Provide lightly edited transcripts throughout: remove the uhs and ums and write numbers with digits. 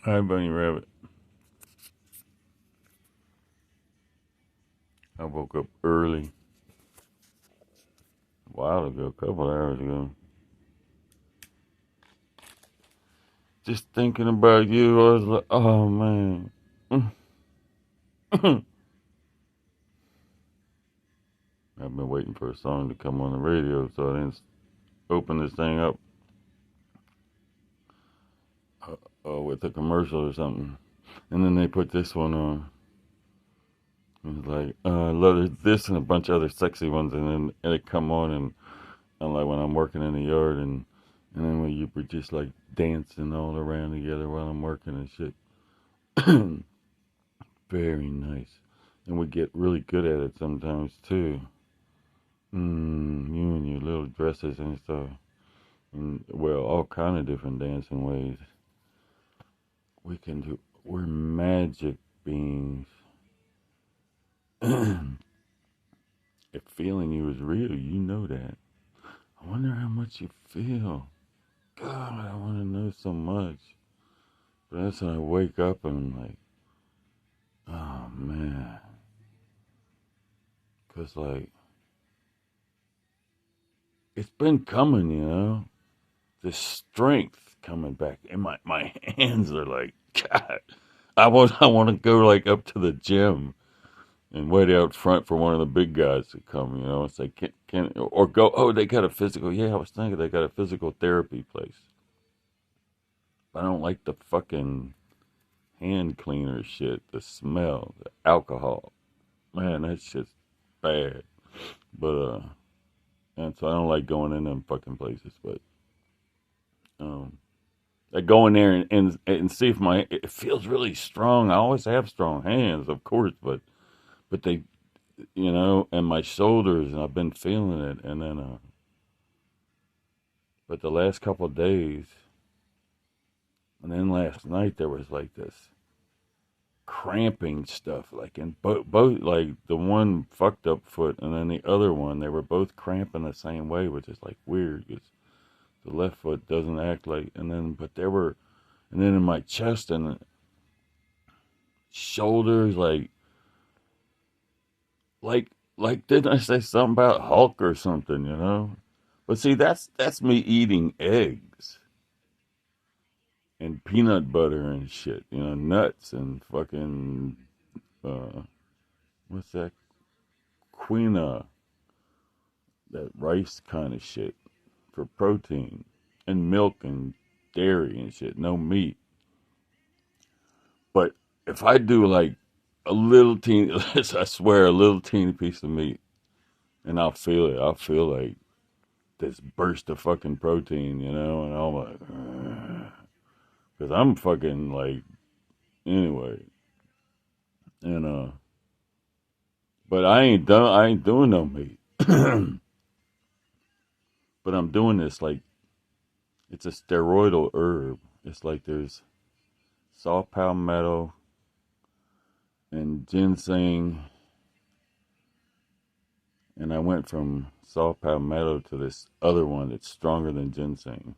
Hi, Bunny Rabbit. I woke up early a while ago, a couple hours ago. Just thinking about you, I was like, oh man. I've been waiting for a song to come on the radio, so I didn't open this thing up with a commercial or something. And then they put this one on. It was like, I love this and a bunch of other sexy ones, and then it come on, and I'm like, when I'm working in the yard, and then when you were just like dancing all around together while I'm working and shit. Very nice. And we get really good at it sometimes too. You and your little dresses and stuff. And well, all kind of different dancing ways. We can do. We're magic beings. If feeling you is real, you know that. I wonder how much you feel. God, I want to know so much. But that's when I wake up and I'm like, oh man. Cause like, it's been coming, you know? The strength coming back. And my hands are like, God, I want to go like up to the gym and wait out front for one of the big guys to come, you know, and say, can, or go, oh, they got a physical, yeah, I was thinking they got a physical therapy place. But I don't like the fucking hand cleaner shit, the smell, the alcohol. Man, that shit's bad. But, and so I don't like going in them fucking places, but, um, I go in there and see if my it feels really strong. I always have strong hands, of course, but they, you know, and my shoulders, and I've been feeling it. And then, but the last couple of days, and then last night there was like this cramping stuff, like in both, like the one fucked up foot, and then the other one, they were both cramping the same way, which is like weird because the left foot doesn't act like, and then but there were, and then in my chest and shoulders, like like didn't I say something about Hulk or something, you know? But see, that's me eating eggs and peanut butter and shit, you know, nuts and fucking uh what's that, quinoa, that rice kind of shit for protein, and milk and dairy and shit, no meat. But if I do like a little teeny, I swear, a little teeny piece of meat, and I'll feel it. I'll feel like this burst of fucking protein, you know, and I'm like, because I'm fucking like, anyway, and but I ain't doing no meat, but I'm doing this like it's a steroidal herb. It's like there's saw palmetto and ginseng, and I went from saw palmetto to this other one that's stronger than ginseng,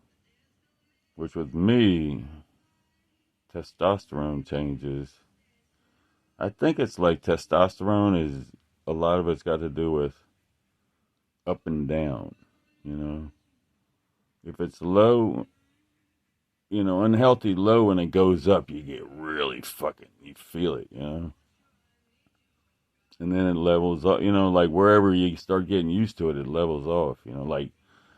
which with me, testosterone changes. I think it's like testosterone is a lot of it's got to do with up and down, you know. If it's low, you know, unhealthy low, and it goes up, you get really fucking, you feel it, you know. And then it levels up, you know, like wherever you start getting used to it, it levels off, you know. Like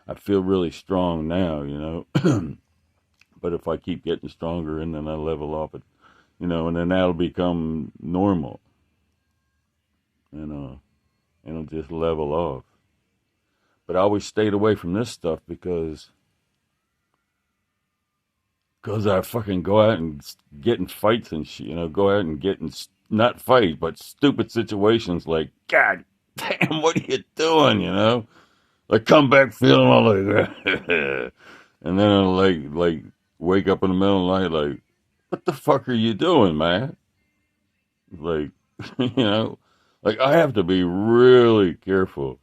I feel really strong now, you know. But if I keep getting stronger and then I level off it, you know, and then that'll become normal, and it'll just level off. But I always stayed away from this stuff because I fucking go out and get in fights and shit, you know, go out and get in, not fights, but stupid situations like, God damn, what are you doing, you know? Like, come back feeling all like, and then I like, wake up in the middle of the night, like, what the fuck are you doing, man? Like, you know, like, I have to be really careful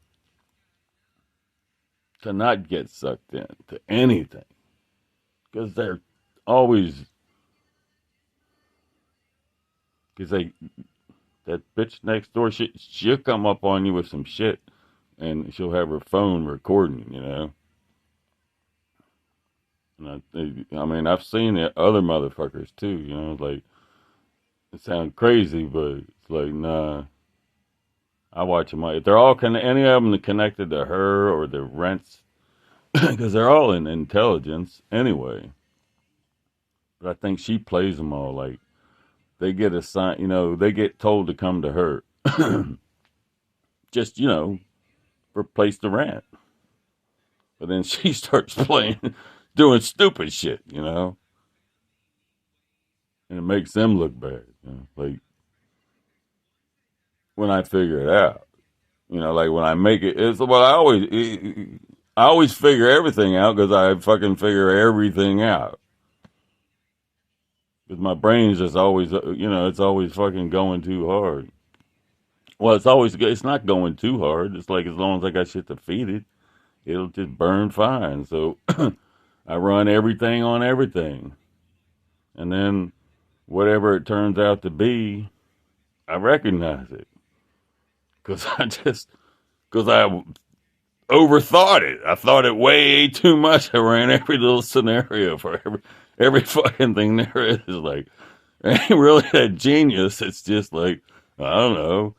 to not get sucked into anything because they're always Cause that bitch next door, she'll come up on you with some shit, and she'll have her phone recording, you know. And I mean, I've seen the other motherfuckers too, you know. Like it sounds crazy, but it's like nah. I watch them. If they're all any of them connected to her or the rents, because they're all in intelligence anyway. But I think she plays them all. Like they get assigned, you know, they get told to come to her, just for place to rent. But then she starts playing, doing stupid shit, and it makes them look bad. Like when I figure it out, like when I make it, it's well, I always figure everything out because I fucking figure everything out. Because my brain's just always, it's always fucking going too hard. Well, it's not going too hard. It's like as long as I got shit to feed it, it'll just burn fine. So I run everything on everything. And then whatever it turns out to be, I recognize it. Because I overthought it. I thought it way too much. I ran every little scenario for every fucking thing there is. Like, I ain't really that genius. It's just like, I don't know.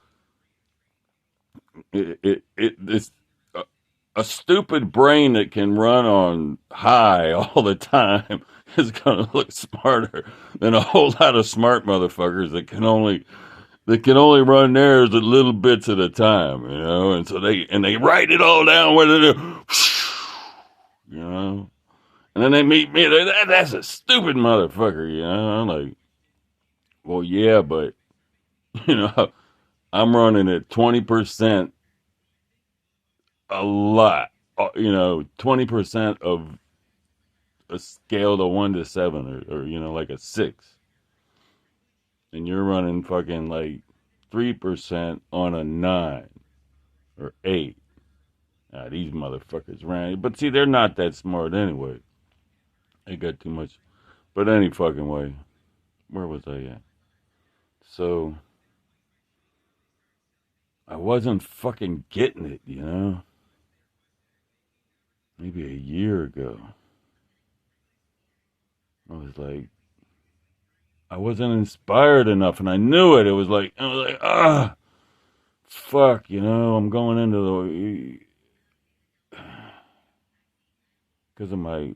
It's a stupid brain that can run on high all the time is gonna look smarter than a whole lot of smart motherfuckers that can only run theirs at little bits at a time, and so they write it all down what they do, and then they meet me. That's a stupid motherfucker, I'm like, well, yeah, but you know, I'm running at 20%, a lot, 20% of a scale to 1 to 7, or like a 6, and you're running fucking like 3% on a 9 or 8. These motherfuckers ran, but see, they're not that smart anyway. They got too much. But any fucking way, where was I at? So I wasn't fucking getting it. Maybe a year ago, I was like, I wasn't inspired enough, and I knew it. I was like, fuck, I'm going into the because of my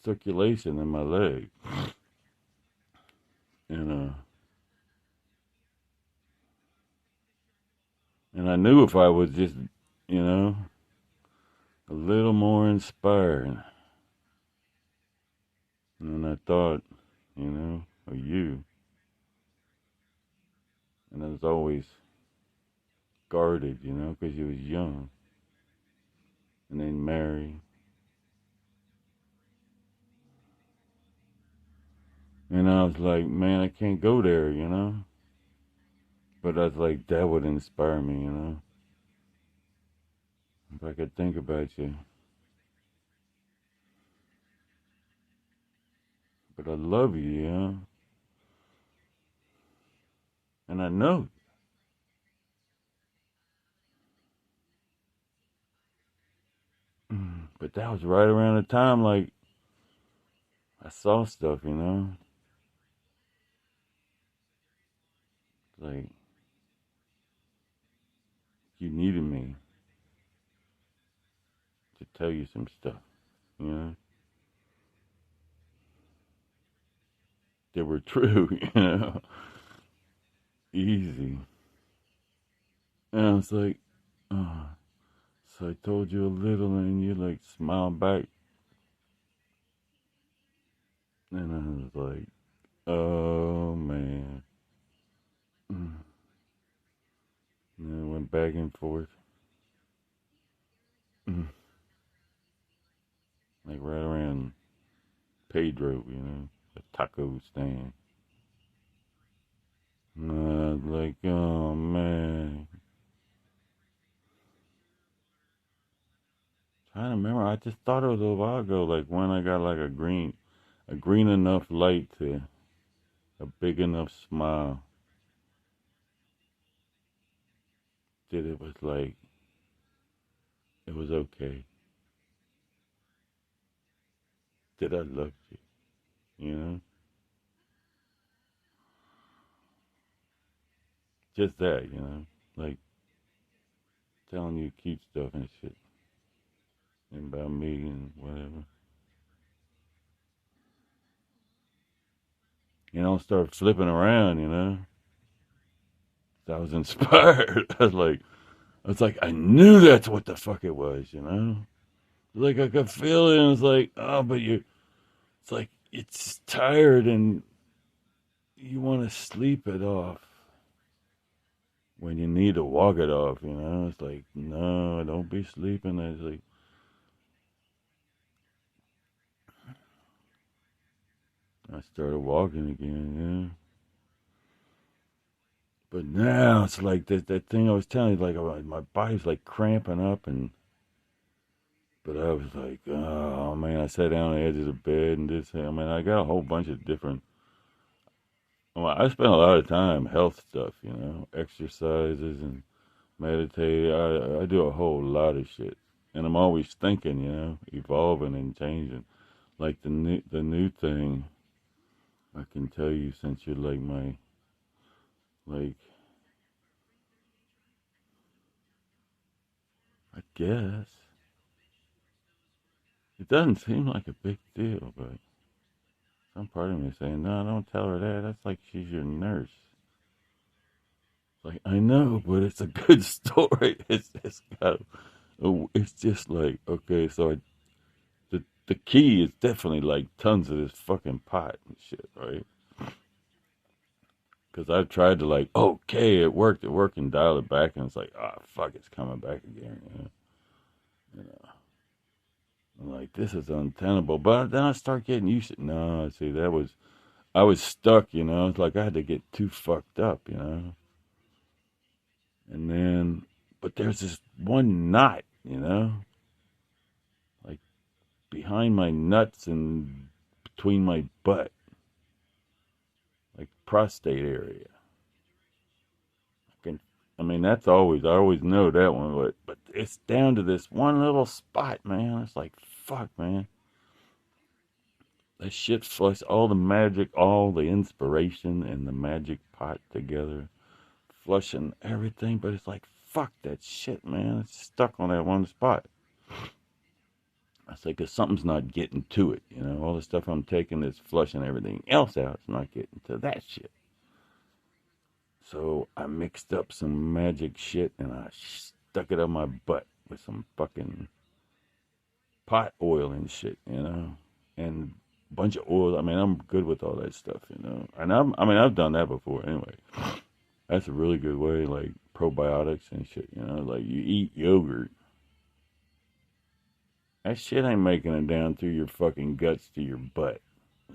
circulation in my leg, and I knew if I was just, you know, a little more inspired, and I thought, of you, and I was always guarded, because you was young, and then married, and I was like, man, I can't go there. But I was like, that would inspire me. If I could think about you. But I love you. And I know. But that was right around the time, like, I saw stuff. Like, you needed me to tell you some stuff. That were true, easy. And I was like, oh. So I told you a little, and you like smiled back. And I was like, oh man. And I went back and forth. Like right around Pedro, the taco stand. And I was like, oh man. Trying to remember, I just thought it was a while ago, like when I got like a green enough light to a big enough smile. that it was like, it was okay, that I loved you, you know? Just that, you know? Like telling you to keep stuff and shit and about me and whatever. You don't start flipping around, you know? I was inspired. I was like, I knew that's what the fuck it was, you know? Like I could feel it and it's like, oh, but it's like, it's tired and you want to sleep it off when you need to walk it off, you know? It's like, no, don't be sleeping. It's like, I started walking again, yeah. But now it's like that thing I was telling you, like my body's like cramping up, but I was like, oh man, I sat down on the edge of the bed and did say, I mean, I got a whole bunch of different. Well, I spent a lot of time health stuff, you know, exercises and meditate. I do a whole lot of shit, and I'm always thinking, you know, evolving and changing. Like the new thing, I can tell you since you're like my like I guess it doesn't seem like a big deal, but some part of me is saying, no, don't tell her that. That's like she's your nurse. It's like I know, but it's a good story. It's got it's just like okay, so the key is definitely like tons of this fucking pot and shit, right? Because I've tried to like, okay, it worked, and dial it back, and it's like, ah, oh, fuck, it's coming back again. You know, I'm like this is untenable. But then I start getting used to it. No, see, I was stuck. You know, it's like I had to get too fucked up. You know, and then, but there's this one knot. You know, like behind my nuts and between my butt, like prostate area. Can, I mean, that's always I always know that one, but it's down to this one little spot, man. It's like fuck, man. That shit flush all the magic, all the inspiration and the magic pot together, flushing everything. But it's like fuck that shit, man. It's stuck on that one spot. I say, because something's not getting to it. You know, all the stuff I'm taking is flushing everything else out. It's not getting to that shit. So I mixed up some magic shit and I stuck it on my butt with some fucking pot oil and shit, you know, and a bunch of oil. I mean, I'm good with all that stuff, you know, and I mean, I've done that before anyway. That's a really good way, like probiotics and shit, you know, like you eat yogurt. That shit ain't making it down through your fucking guts to your butt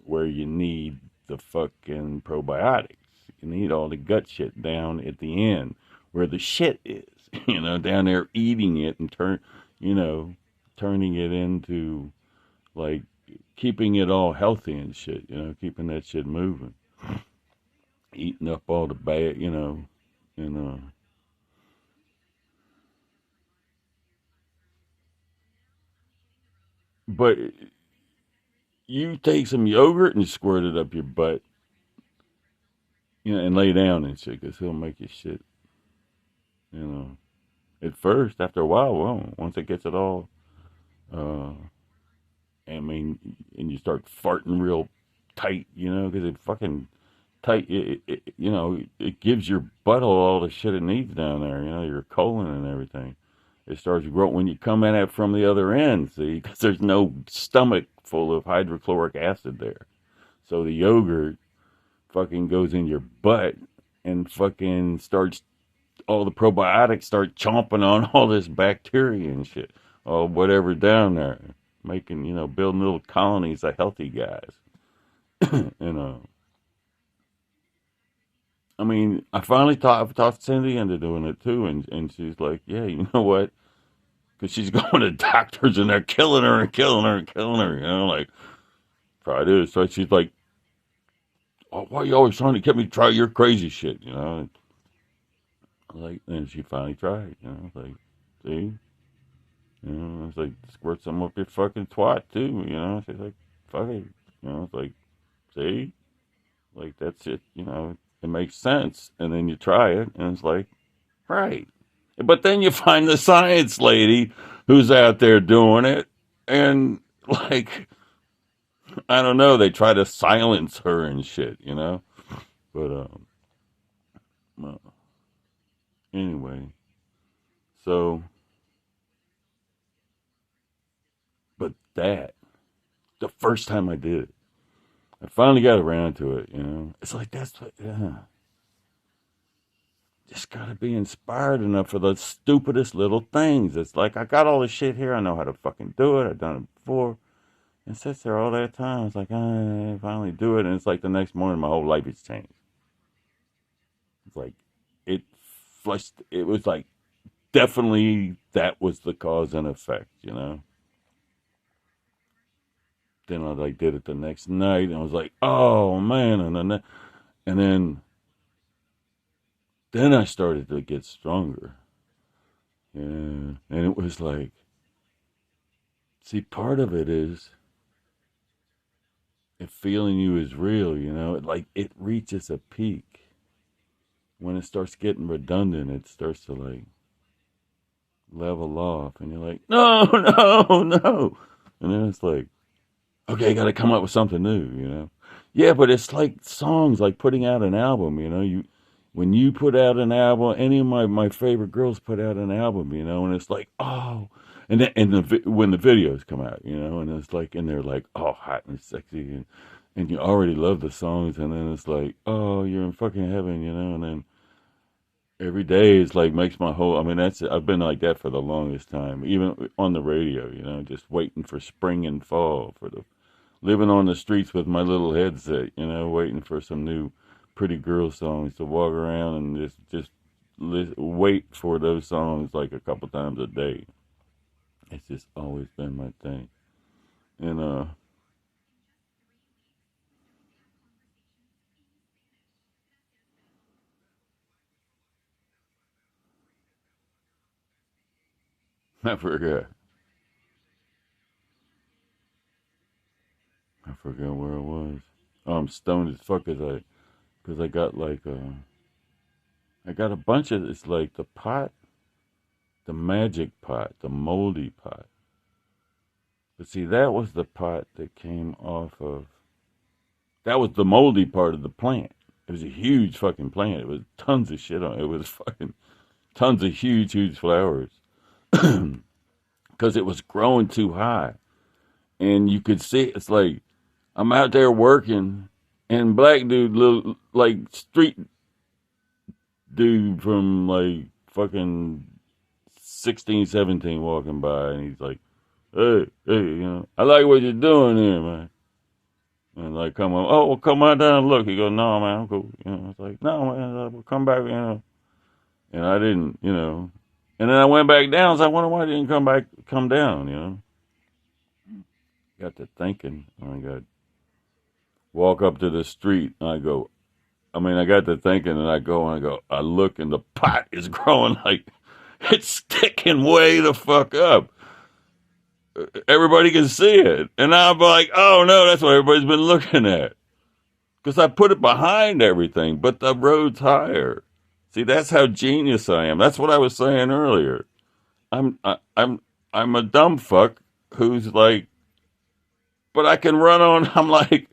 where you need the fucking probiotics. You need all the gut shit down at the end where the shit is, you know, down there eating it and you know, turning it into like keeping it all healthy and shit, you know, keeping that shit moving, eating up all the bad, you know. But you take some yogurt and squirt it up your butt, you know, and lay down and shit, cause he'll make you shit, you know. At first, after a while, well, once it gets it all, uh, I mean, and you start farting real tight, you know, because it fucking tight, you know, it gives your butthole all the shit it needs down there, you know, your colon and everything. It starts growing when you come at it from the other end, see, because there's no stomach full of hydrochloric acid there. So the yogurt fucking goes in your butt and fucking starts, all the probiotics start chomping on all this bacteria and shit, or whatever down there, making, you know, building little colonies of healthy guys, you know. I mean, I've talked Cindy into doing it too, and she's like, yeah, you know what? Because she's going to doctors and they're killing her and killing her and killing her, you know, like, try this. So she's like, oh, why are you always trying to get me to try your crazy shit, you know? Like, and she finally tried, like, see, it's like, squirt some up your fucking twat too, she's like, fuck it, it's like, see, like, that's it, it makes sense, and then you try it, and it's like, right, but then you find the science lady who's out there doing it, and like, I don't know, they try to silence her and shit, but well, anyway, so, but that the first time I did it. I finally got around to it, It's like that's what, yeah. Just gotta be inspired enough for the stupidest little things. It's like I got all this shit here. I know how to fucking do it. I've done it before. And it sits there all that time. It's like I finally do it, and it's like the next morning my whole life has changed. It's like it flushed. It was like definitely that was the cause and effect. Then I like did it the next night, and I was like, oh man, and then I started to get stronger. Yeah. And it was like, see, part of it is if feeling you is real, like it reaches a peak. When it starts getting redundant, it starts to like level off. And you're like, no, no, no. And then it's like, okay, got to come up with something new. Yeah, but it's like songs, like putting out an album. When you put out an album, any of my favorite girls put out an album, and it's like, oh, when the videos come out, and it's like, and they're like, oh, hot and sexy, and you already love the songs, and then it's like, oh, you're in fucking heaven, and then every day is like makes my whole. I mean, that's I've been like that for the longest time, even on the radio, just waiting for spring and fall for the living on the streets with my little headset, waiting for some new pretty girl songs to walk around and just wait for those songs like a couple times a day. It's just always been my thing. And I forgot. I forgot where I was. Oh, I'm stoned as fuck because I got like I got a bunch of it's like the pot, the magic pot, the moldy pot. But see, that was the pot that came off of. That was the moldy part of the plant. It was a huge fucking plant. It was tons of shit on it. It was fucking tons of huge, huge flowers because it was growing too high. And you could see it's like I'm out there working, and black dude, little like street dude from like fucking 16, 17 walking by, and he's like, hey, I like what you're doing here, man. And like, come on, oh, well, come on down and look. He goes, no, man, I'm cool. It's like, no, man, we'll come back. And I didn't. And then I went back down. So I wonder why I didn't come down. Got to thinking. I got walk up to the street, and I go. I mean, I got to thinking, and I look, and the pot is growing like it's sticking way the fuck up. Everybody can see it, and I'm like, oh no, that's what everybody's been looking at. Because I put it behind everything, but the road's higher. See, that's how genius I am. That's what I was saying earlier. I'm I, I'm I'm a dumb fuck who's like, but I can run on. I'm like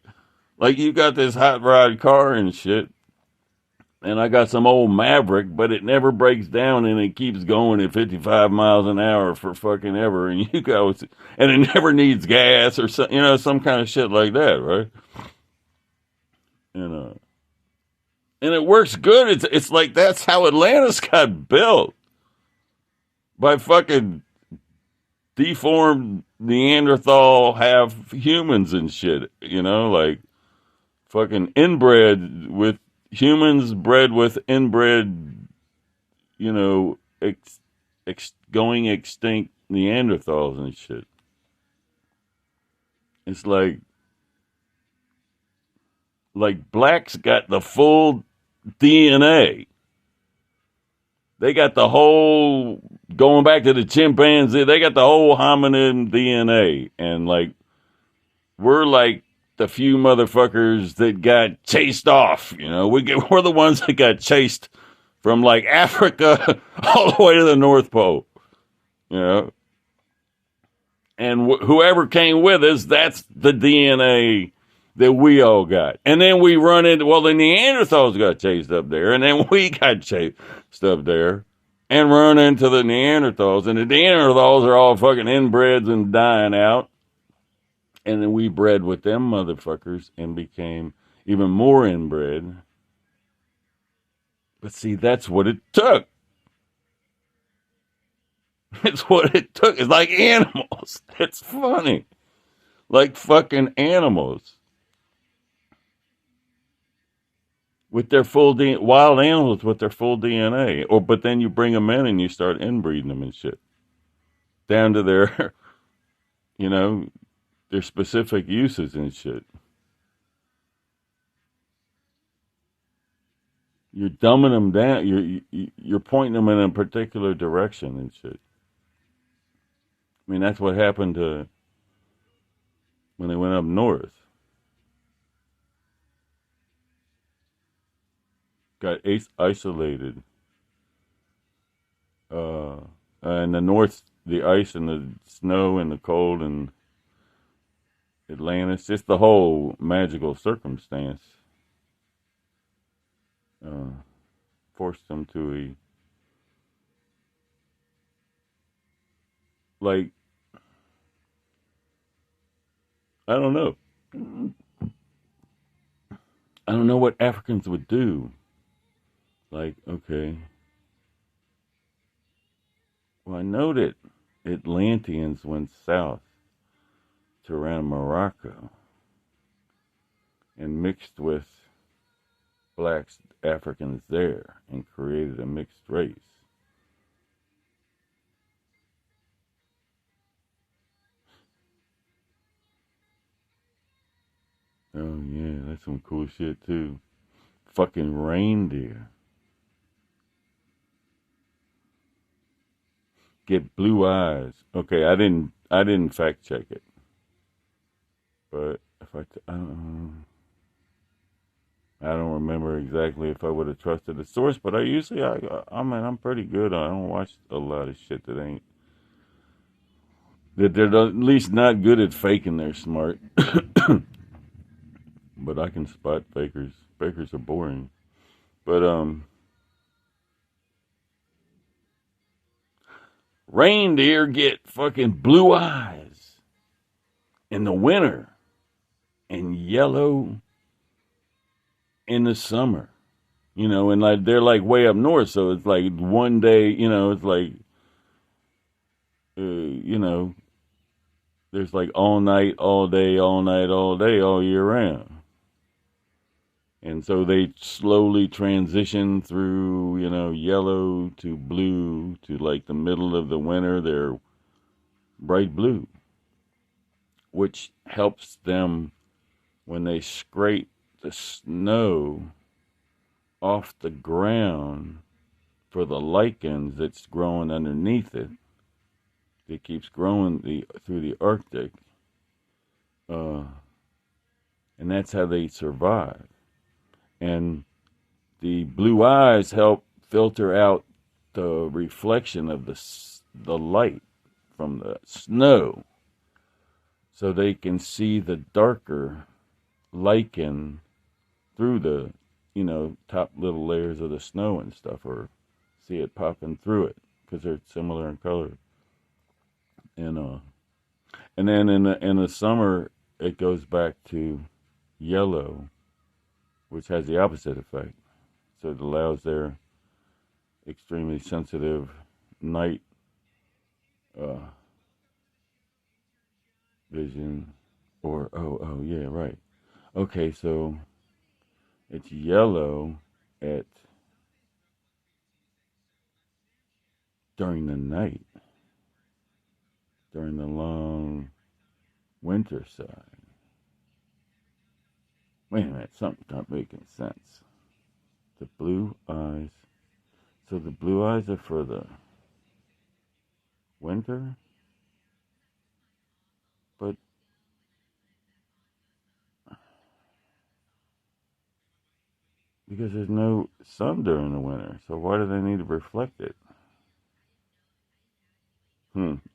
you got this hot rod car and shit, and I got some old Maverick, but it never breaks down and it keeps going at 55 miles an hour for fucking ever, and you go, and it never needs gas or some kind of shit like that, right? And and it works good. It's like that's how Atlantis got built by fucking deformed Neanderthal half humans and shit. Like fucking inbred with humans bred with inbred. You know, going extinct Neanderthals and shit. It's like blacks got the full DNA. They got the whole, going back to the chimpanzee, they got the whole hominin DNA. And like, we're like the few motherfuckers that got chased off. We're the ones that got chased from like Africa all the way to the North Pole. You know, and whoever came with us, that's the DNA that we all got. And then we run into, well, the Neanderthals got chased up there, and then we got chased up there and run into the Neanderthals. And the Neanderthals are all fucking inbreds and dying out. And then we bred with them motherfuckers and became even more inbred. But see, that's what it took. It's what it took. It's like animals. It's funny. Like fucking animals. With their full DNA, wild animals with their full DNA. But then you bring them in and you start inbreeding them and shit. Down to their, you know, their specific uses and shit. You're dumbing them down. You're pointing them in a particular direction and shit. I mean, that's what happened to when they went up north. Got isolated. In the north, the ice and the snow and the cold and Atlantis, just the whole magical circumstance uh, forced them to like, I don't know. I don't know what Africans would do. Like, okay, well, I know that Atlanteans went south to around Morocco and mixed with black Africans there and created a mixed race. Oh yeah, that's some cool shit too. Fucking reindeer get blue eyes. Okay, I didn't fact check it, but if I don't remember exactly if I would have trusted the source, but I mean, I'm pretty good. I don't watch a lot of shit that ain't, that they're at least not good at faking they're smart. But I can spot fakers. Fakers are boring. But reindeer get fucking blue eyes in the winter and yellow in the summer. And like they're like way up north, so it's like one day, it's like you know, there's like all night, all day, all night, all day, all year round. And so they slowly transition through, yellow to blue to like the middle of the winter, they're bright blue, which helps them when they scrape the snow off the ground for the lichens that's growing underneath it. That keeps growing through the Arctic, uh, and that's how they survive. And the blue eyes help filter out the reflection of the light from the snow, so they can see the darker lichen through the top little layers of the snow and stuff, or see it popping through it because they're similar in color. And and then in the summer it goes back to yellow, which has the opposite effect. So it allows their extremely sensitive night uh, vision. Or oh yeah, right. Okay, so it's yellow at during the night, during the long winter side. Wait a minute, something's not making sense. The blue eyes. So the blue eyes are for the winter, but because there's no sun during the winter, so why do they need to reflect it?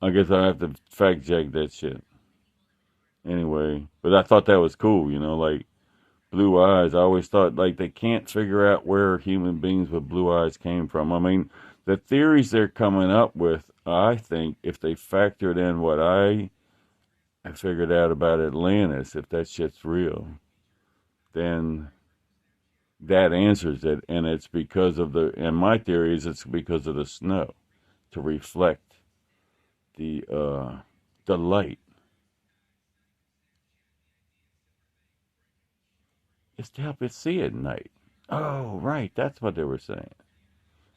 I guess I have to fact check that shit. Anyway, but I thought that was cool, like blue eyes. I always thought like they can't figure out where human beings with blue eyes came from. I mean, the theories they're coming up with, I think, if they factored in what I figured out about Atlantis, if that shit's real, then that answers it. And it's because of and my theory is it's because of the snow to reflect the light. It's to help it see at night. Oh, right. That's what they were saying.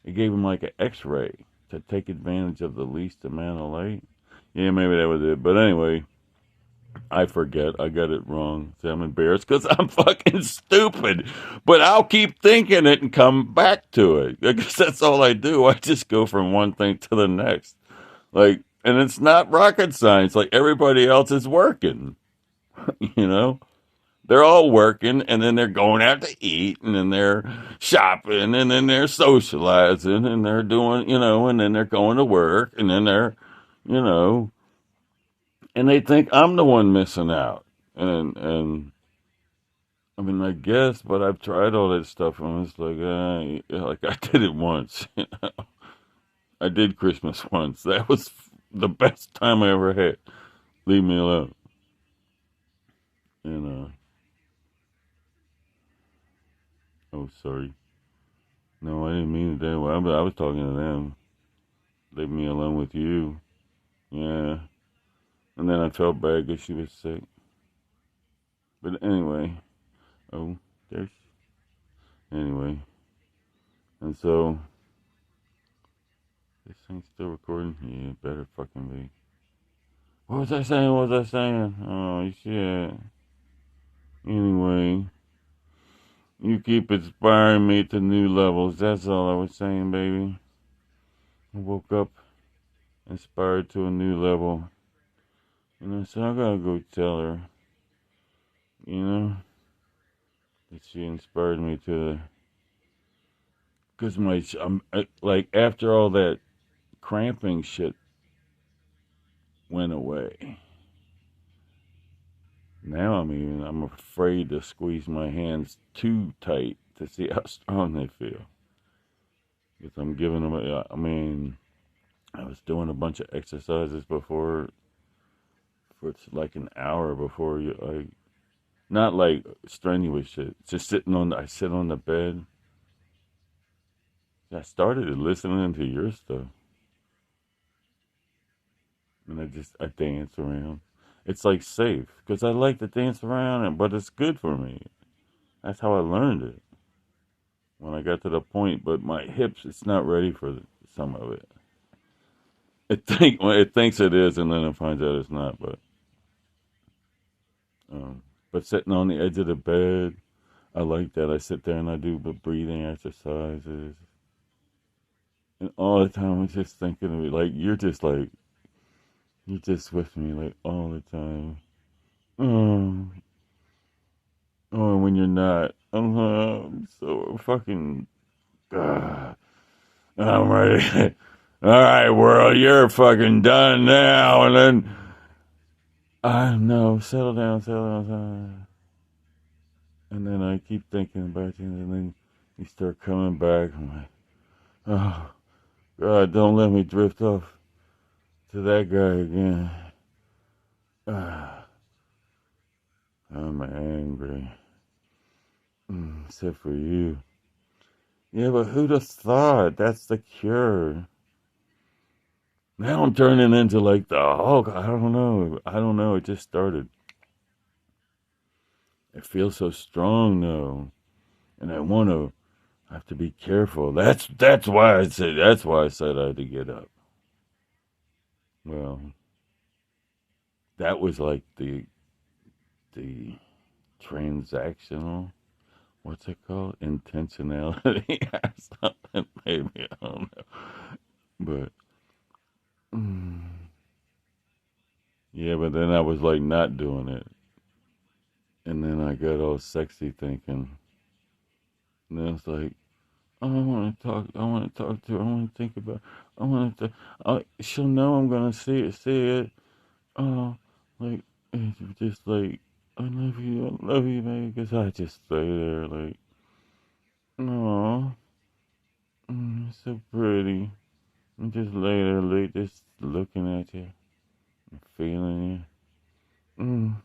It gave them like an X-ray to take advantage of the least amount of light. Yeah, maybe that was it. But anyway, I forget. I got it wrong. See, I'm embarrassed because I'm fucking stupid. But I'll keep thinking it and come back to it. Because that's all I do. I just go from one thing to the next. Like, and it's not rocket science. Like everybody else is working, you know? They're all working, and then they're going out to eat, and then they're shopping, and then they're socializing, and they're doing, and then they're going to work, and then they're, you know, and they think I'm the one missing out. And I mean, I guess, but I've tried all that stuff, and it's like I did it once. I did Christmas once. That was the best time I ever had. Leave me alone. And oh, sorry. No, I didn't mean it that way. I was talking to them. Leave me alone with you. Yeah. And then I felt bad because she was sick. But anyway, oh, there's. Anyway. And so, this thing's still recording? Yeah, it better fucking be. What was I saying? What was I saying? Oh, shit. Anyway, you keep inspiring me to new levels. That's all I was saying, baby. I woke up inspired to a new level. And I said, I gotta go tell her, you know, that she inspired me to. Because like, after all that cramping shit went away, now I'm afraid to squeeze my hands too tight to see how strong they feel. Because I'm giving them, I was doing a bunch of exercises before, for it's like an hour before you, like, not like strenuous shit, just I sit on the bed. I started listening to your stuff, and I dance around. It's like safe because I like to dance around, but it's good for me. That's how I learned it when I got to the point. But my hips, it's not ready for some of it. It thinks it is, and then it finds out it's not. But sitting on the edge of the bed, I like that. I sit there and I do the breathing exercises, and all the time I'm just thinking of it. Like you're just with me, like all the time. Oh, oh, and when you're not, I'm so fucking. Uh, I'm ready. All right, world, you're fucking done now. And then I know, settle down, settle down. And then I keep thinking about you, and then you start coming back. I'm like, oh God, don't let me drift off to that guy again. Ah, I'm angry, except for you. Yeah, but who'd have thought that's the cure? Now I'm turning into like the Hulk. I don't know. I don't know. It just started. It feels so strong though, and I have to be careful. That's why I said I had to get up. Well, that was like the transactional. what's it called? Intentionality or something. Maybe I don't know. But mm, yeah, but then I was like not doing it, and then I got all sexy thinking, and then it's like, oh, I want to talk. I want to talk to her. I want to think about. I want to. She'll know I'm gonna see it. See it. Oh, like it's just like I love you, baby. Because I just stay there like, no, it's so pretty. And just lay there, like, just looking at you, and feeling you,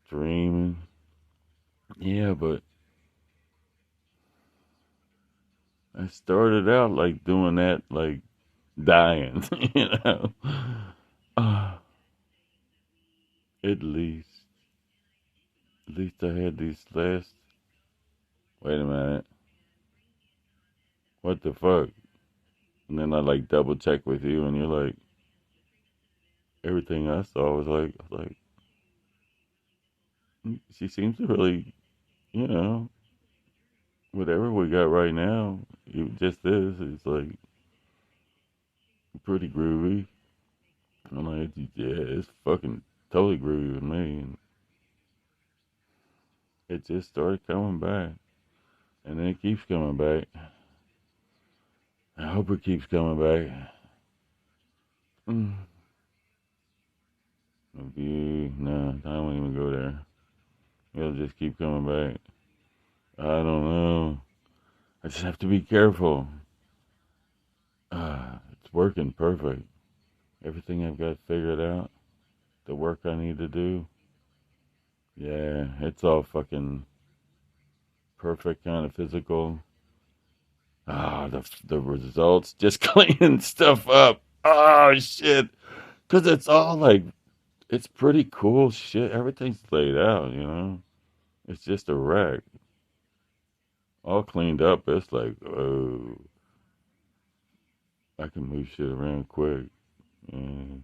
dreaming. Yeah, but I started out like doing that, like dying, you know. Uh, at least, at least I had these last. Wait a minute, what the fuck? And then I like double check with you, and you're like, everything I saw was like, she seems to really, you know, whatever we got right now, it just is. It's like pretty groovy. I'm like, yeah, it's fucking totally groovy with me. And it just started coming back. And then it keeps coming back. I hope it keeps coming back. Mm. No, I won't even go there. It'll just keep coming back. I don't know. I just have to be careful. It's working perfect. Everything I've got figured out, the work I need to do, yeah, it's all fucking perfect kind of physical. The results just cleaning stuff up. Oh shit, because it's all like it's pretty cool shit. Everything's laid out, you know. It's just a wreck, all cleaned up. It's like, oh, I can move shit around quick. Yeah.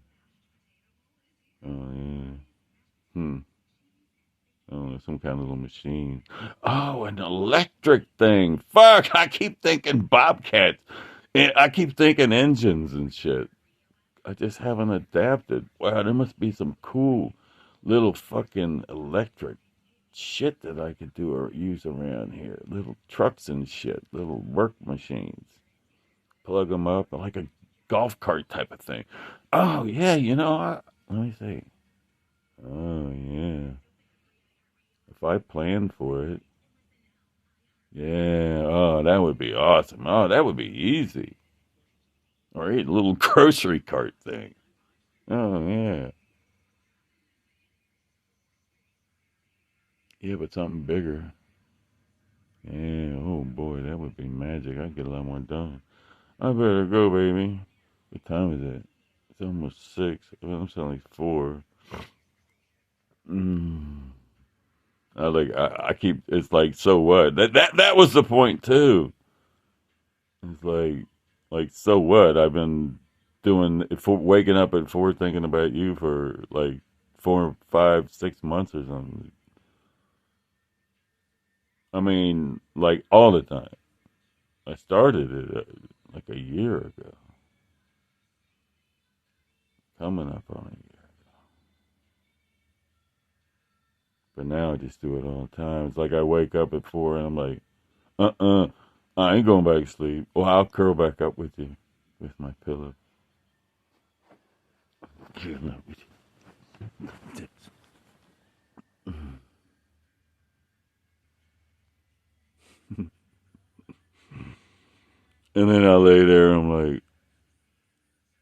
Oh yeah. Hmm. Oh, some kind of little machine. Oh, an electric thing. Fuck! I keep thinking bobcats. I keep thinking engines and shit. I just haven't adapted. Wow, there must be some cool little fucking electric shit that I could do or use around here. Little trucks and shit, little work machines. Plug them up like a golf cart type of thing. Oh yeah, let me see. Oh yeah, if I planned for it, yeah. Oh, that would be awesome. Oh, that would be easy. Or a little grocery cart thing. Oh yeah, yeah, but something bigger. Yeah, oh boy, that would be magic. I'd get a lot more done. I better go, baby. What time is it? It's almost 6. Well, I'm saying like 4. Mm. I keep. It's like, so what? That was the point too. It's like so what? I've been doing for waking up at 4, thinking about you for like 4, 5, 6 months or something. I mean, like all the time. I started it like a year ago, coming up on a year. But now I just do it all the time. It's like I wake up at 4 and I'm like, I ain't going back to sleep. Well, I'll curl back up with you, with my pillow. Curl up with you. And then I lay there and I'm like,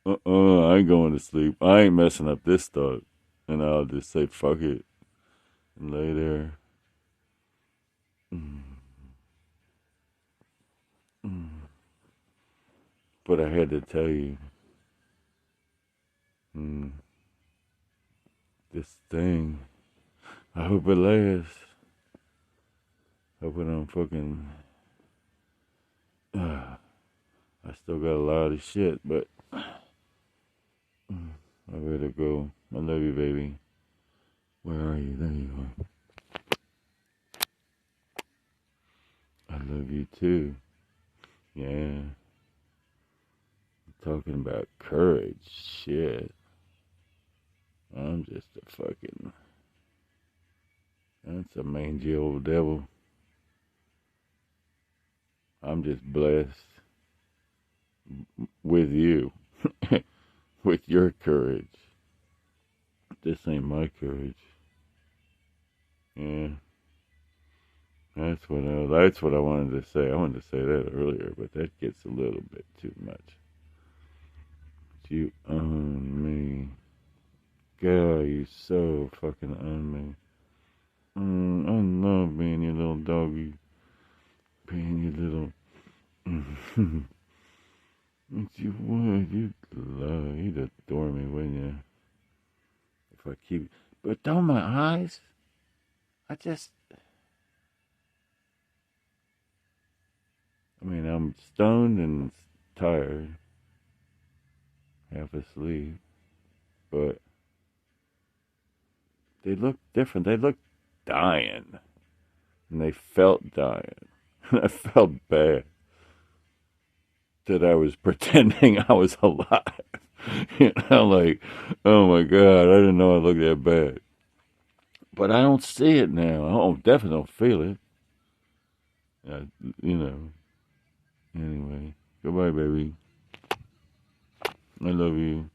I ain't going to sleep. I ain't messing up this thought. And I'll just say, fuck it, and lay there. Mm, mm. But I had to tell you, mm, this thing, I hope it lasts. Hope it don't fucking. Uh, I still got a lot of shit, but I better go. I love you, baby. Where are you? There you are. love you too. Yeah. Talking about courage. Shit. I'm just a fucking. That's a mangy old devil. I'm just blessed with you. With your courage. This ain't my courage. Yeah. That's what I wanted to say. I wanted to say that earlier, but that gets a little bit too much. You own me. God, you so fucking own me. I love being your little doggy. Being your little. If you would, you'd adore me, wouldn't you? If I keep. But don't my eyes. I just. I mean, I'm stoned and tired, half asleep, but they look different. They look dying, and they felt dying. I felt bad that I was pretending I was alive. Like, oh my God, I didn't know I looked that bad. But I don't see it now. I definitely don't feel it. Uh, you know. Anyway, goodbye, baby. I love you.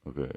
Okay.